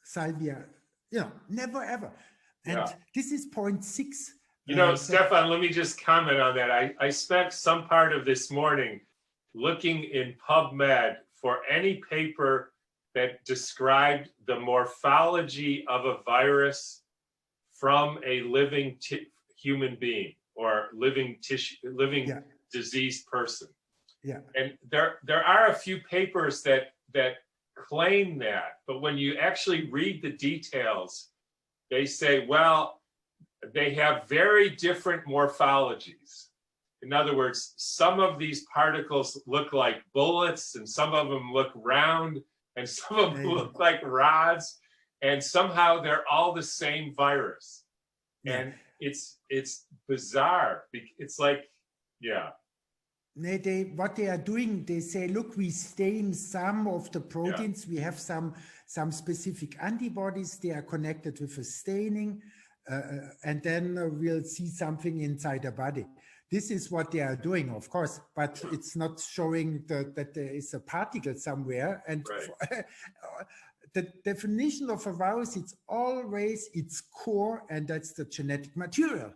salvia, you know, never ever. And this is point 6. You know, Stefan, let me just comment on that. I spent some part of this morning looking in PubMed for any paper that described the morphology of a virus from a living human being or living tissue, living diseased person. Yeah. And there are a few papers that claim that, but when you actually read the details, they say, well, they have very different morphologies. In other words, some of these particles look like bullets, and some of them look round, and some of them look like rods, and somehow they're all the same virus. And it's bizarre. It's like, what they are doing, they say, look, we stain some of the proteins. We have some specific antibodies. They are connected with a staining, and then we'll see something inside the body. This is what they are doing, of course, but it's not showing that there is a particle somewhere. And the definition of a virus, it's always its core, and that's the genetic material.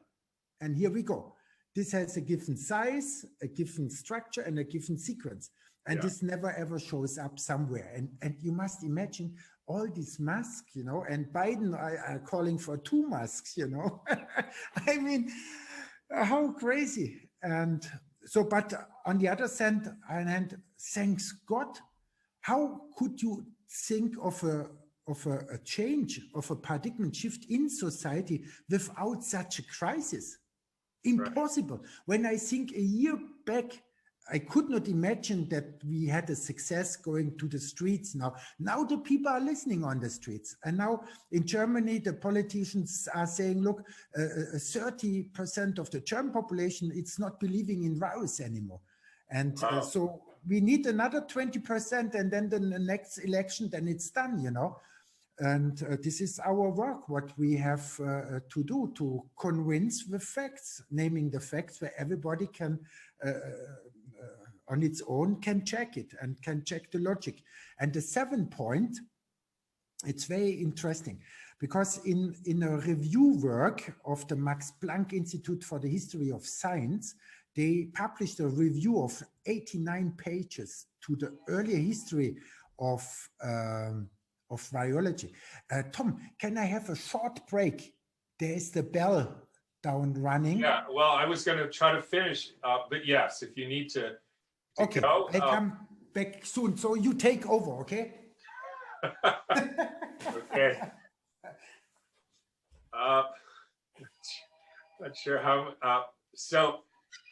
And here we go. This has a given size, a given structure, and a given sequence. And this never ever shows up somewhere. And you must imagine all these masks, you know, and Biden are calling for 2 masks, you know. I mean, how crazy. And so, but on the other hand, thanks God, how could you think of a change, of a paradigm shift in society without such a crisis? Impossible. Right. When I think a year back, I could not imagine that we had a success going to the streets now. Now the people are listening on the streets. And now in Germany, the politicians are saying, look, 30% of the German population, it's not believing in virus anymore. And so we need another 20%, and then the next election, then it's done, you know. And this is our work, what we have to do, to convince with facts, naming the facts where everybody can, on its own, can check it and can check the logic. And the 7th point, it's very interesting, because in a review work of the Max Planck Institute for the History of Science, they published a review of 89 pages to the earlier history of virology. Tom, can I have a short break? There is the bell down running. Yeah, well, I was going to try to finish, but yes, if you need to okay, go. I come back soon, so you take over, okay? Okay. Not sure how. So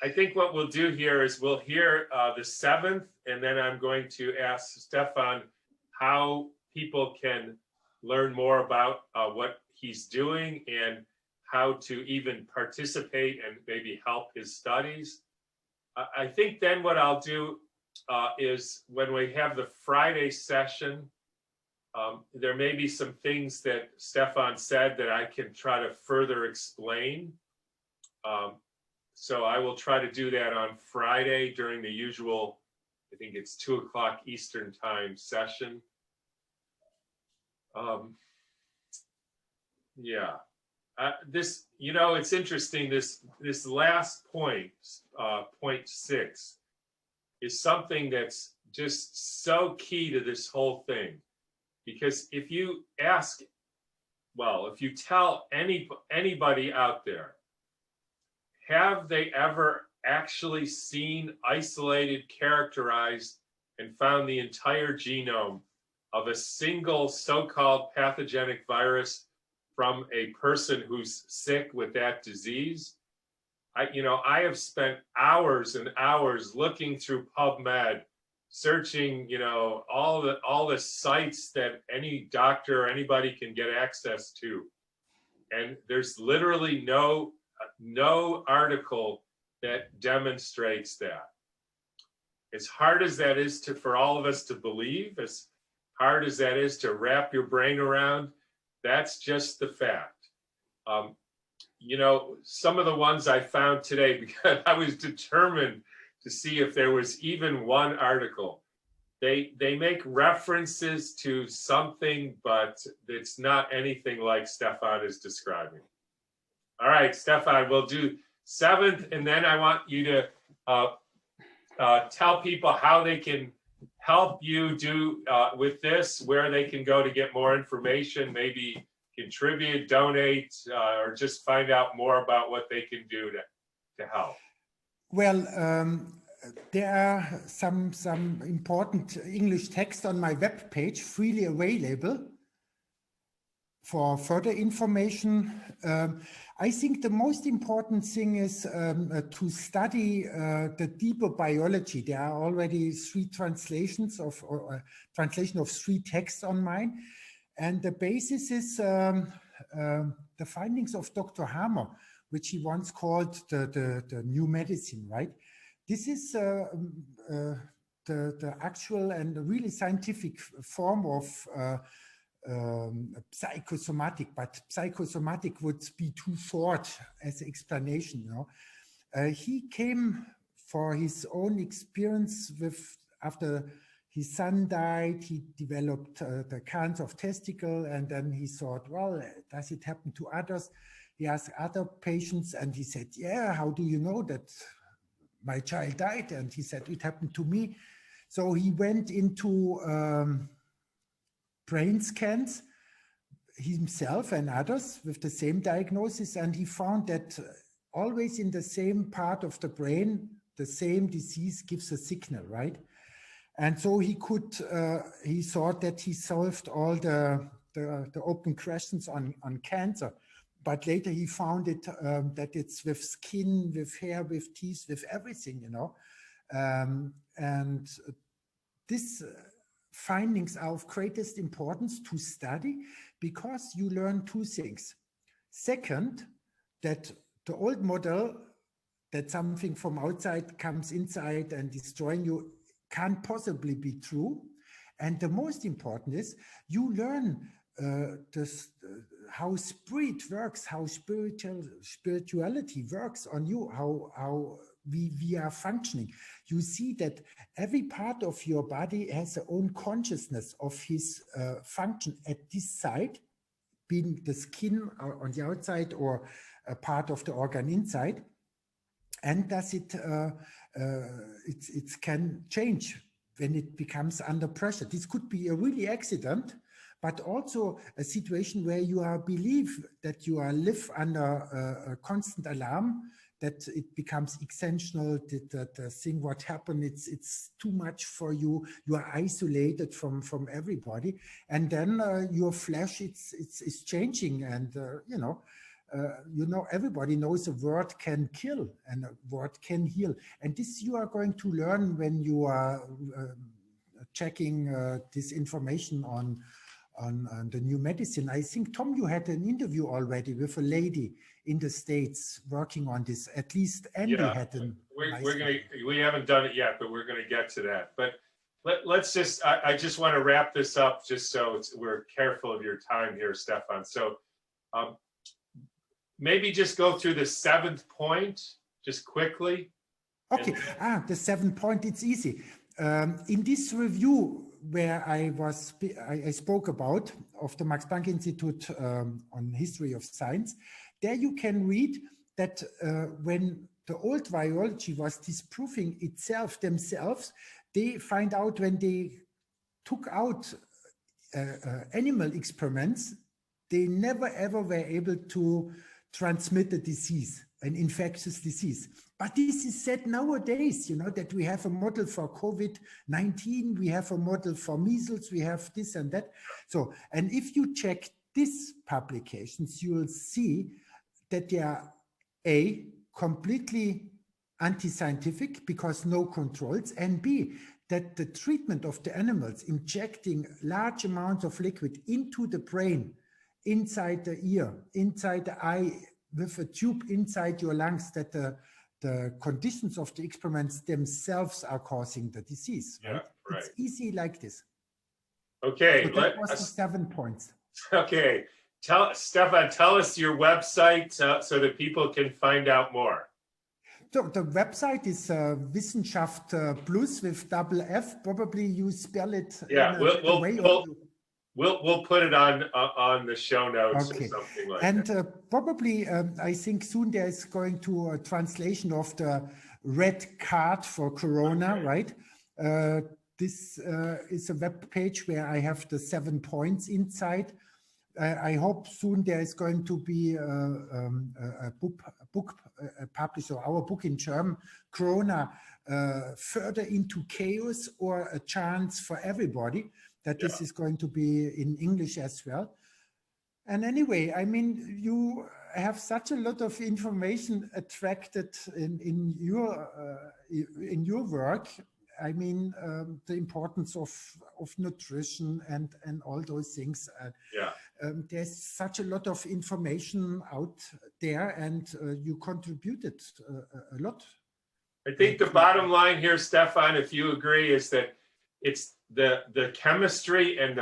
I think what we'll do here is we'll hear the 7th, and then I'm going to ask Stefan how people can learn more about what he's doing and how to even participate and maybe help his studies. I think then what I'll do is when we have the Friday session, there may be some things that Stefan said that I can try to further explain. So I will try to do that on Friday during the usual, I think it's 2 o'clock Eastern time session. This, you know, it's interesting, this last point, point 6, is something that's just so key to this whole thing. Because if you ask well, if you tell anybody out there, have they ever actually seen, isolated, characterized, and found the entire genome of a single so-called pathogenic virus from a person who's sick with that disease? I have spent hours and hours looking through PubMed, searching, all the sites that any doctor or anybody can get access to. And there's literally no article that demonstrates that. As hard as that is for all of us to believe, as hard as that is to wrap your brain around, that's just the fact. Some of the ones I found today, because I was determined to see if there was even one article. They make references to something, but it's not anything like Stefan is describing. All right, Stefan, we'll do 7th, and then I want you to tell people how they can help you do with this, where they can go to get more information, maybe contribute, donate, or just find out more about what they can do to help. Well, there are some important English text on my web page, freely available for further information. I think the most important thing is to study the deeper biology. There are already 3 translations of translation of 3 texts on mine, and the basis is the findings of Dr. Hammer, which he once called the new medicine, right? This is the actual and really scientific form of psychosomatic, but psychosomatic would be too short as an explanation. He came for his own experience with, after his son died, he developed the cancer of testicle, and then he thought, well, does it happen to others? He asked other patients, and he said, yeah, how do you know that my child died? And he said, it happened to me. So he went into brain scans, himself and others with the same diagnosis, and he found that always in the same part of the brain, the same disease gives a signal, right? And so he thought that he solved all the open questions on cancer. But later he found it that it's with skin, with hair, with teeth, with everything, and this findings are of greatest importance to study, because you learn 2 things. Second, that the old model that something from outside comes inside and destroying you can't possibly be true. And the most important is you learn how spirit works, how spirituality works on you, how we are functioning. You see that every part of your body has their own consciousness of his function at this side, being the skin on the outside or a part of the organ inside. And does it can change when it becomes under pressure. This could be a really accident, but also a situation where you believe that you live under a constant alarm, that it becomes essential, that the thing what happened, it's too much for you. You are isolated from everybody, and then your flesh it's changing, and everybody knows a word can kill and a word can heal, and this you are going to learn when you are checking this information on the new medicine. I think, Tom, you had an interview already with a lady in the States working on this. At least Andy had an. We haven't done it yet, but we're gonna get to that. But let's just, I just want to wrap this up just so we're careful of your time here, Stefan. So maybe just go through the 7th point just quickly. Okay, the 7th point, it's easy. In this review where I spoke about of the Max Planck Institute on history of science, there you can read that when the old virology was disproving itself themselves, they find out when they took out animal experiments, they never ever were able to transmit a disease, an infectious disease. But this is said nowadays, that we have a model for COVID-19, we have a model for measles, we have this and that. So, and if you check these publications, you will see that they are completely anti-scientific because no controls, and B, that the treatment of the animals, injecting large amounts of liquid into the brain, inside the ear, inside the eye, with a tube inside your lungs, that the conditions of the experiments themselves are causing the disease. Right? Yeah, right. It's easy like this. Okay. So that was the 7 points. Okay. Stefan, tell us your website so that people can find out more. So the website is Wissenschaft Plus with double F. Probably you spell it. Yeah, we'll put it on the show notes or something like that. And probably I think soon there is going to a translation of the red card for Corona, right? This is a web page where I have the 7 points inside. I hope soon there is going to be a book published, or our book in German, Corona, further into chaos, or a chance for everybody, that this is going to be in English as well. And anyway, I mean, you have such a lot of information attracted in your work. I mean, the importance of nutrition and all those things. There's such a lot of information out there, and you contributed a lot. I think the bottom line here, Stefan, if you agree, is that it's the chemistry and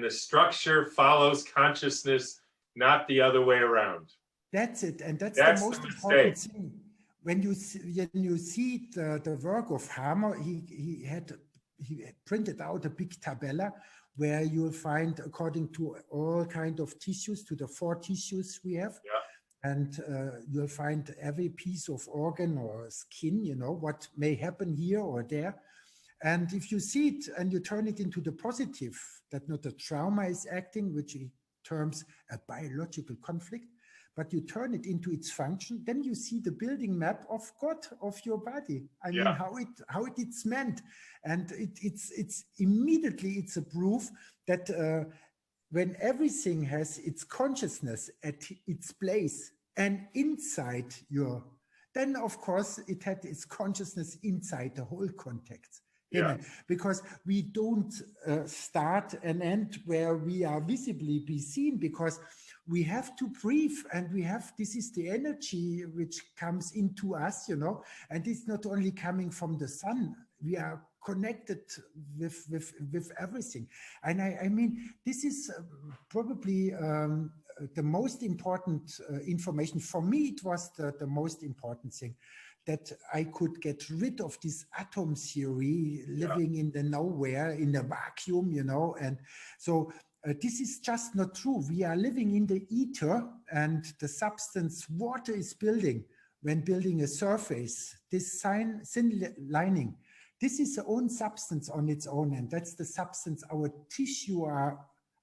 the structure follows consciousness, not the other way around. That's it, and that's the most important thing. When you see the work of Hammer, he printed out a big tabella where you'll find, according to all kind of tissues, to the 4 tissues we have, and you'll find every piece of organ or skin, what may happen here or there. And if you see it and you turn it into the positive, that not a trauma is acting, which in terms a biological conflict, but you turn it into its function, then you see the building map of God, of your body. I mean, how it's meant. And it's immediately, it's a proof that when everything has its consciousness at its place and inside then of course it had its consciousness inside the whole context. Because we don't start and end where we are visibly be seen, because we have to breathe, and this is the energy which comes into us, and it's not only coming from the sun. We are connected with everything. And I mean, this is probably the most important information. For me, it was the most important thing, that I could get rid of this atom theory, living in the nowhere, in the vacuum, and so this is just not true. We are living in the ether, and the substance water is building when building a surface, this thin lining, this is the own substance on its own, and that's the substance our tissue are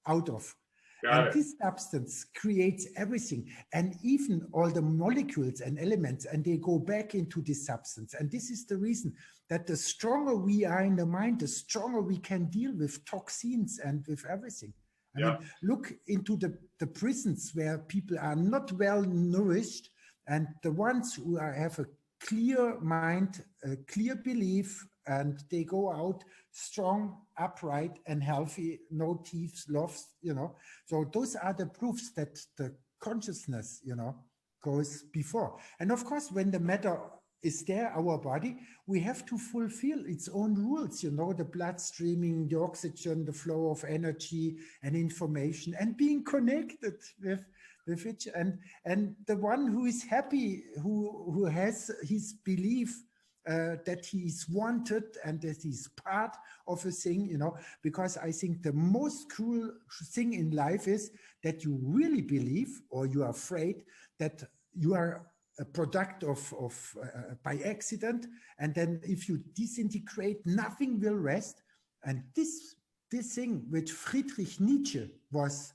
out of. And this substance creates everything, and even all the molecules and elements, and they go back into this substance. And this is the reason that the stronger we are in the mind, the stronger we can deal with toxins and with everything. I mean, look into the prisons where people are not well nourished, and the ones who have a clear mind, a clear belief, and they go out strong, upright, and healthy, no thieves, lost, So those are the proofs that the consciousness, goes before. And of course, when the matter is there, our body, we have to fulfill its own rules, the blood streaming, the oxygen, the flow of energy and information, and being connected with it. And the one who is happy, who has his belief that he is wanted and that he's part of a thing, because I think the most cruel thing in life is that you really believe, or you are afraid that you are a product of by accident, and then if you disintegrate, nothing will rest. And this thing which Friedrich Nietzsche was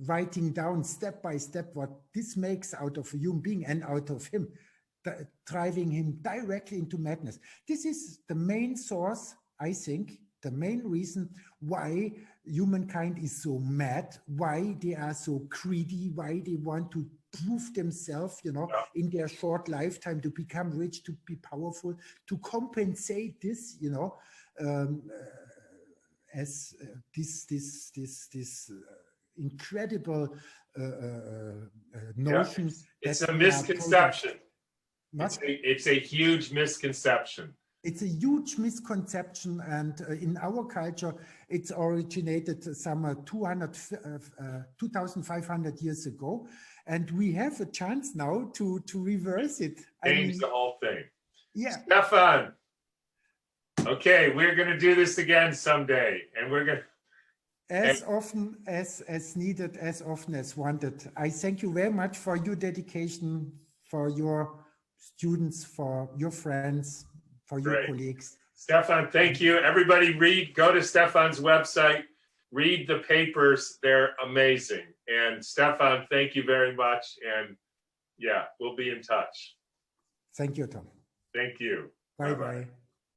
writing down step by step what this makes out of a human being and out of him, driving him directly into madness. This is the main source, I think, the main reason why humankind is so mad, why they are so greedy, why they want to prove themselves, you know, in their short lifetime to become rich, to be powerful, to compensate this, you know, as this incredible notion. It's a misconception. It's a huge misconception. It's a huge misconception, and in our culture, it's originated some 2,500 years ago, and we have a chance now to reverse it. Change the whole thing. Yeah. Stefan, okay, we're going to do this again someday, and we're going to... As often as needed, as often as wanted. I thank you very much for your dedication, for your students, for your friends, for your colleagues. Stefan, thank you. Everybody go to Stefan's website, read the papers. They're amazing. And Stefan, thank you very much. And yeah, we'll be in touch. Thank you, Tom. Thank you. Bye-bye.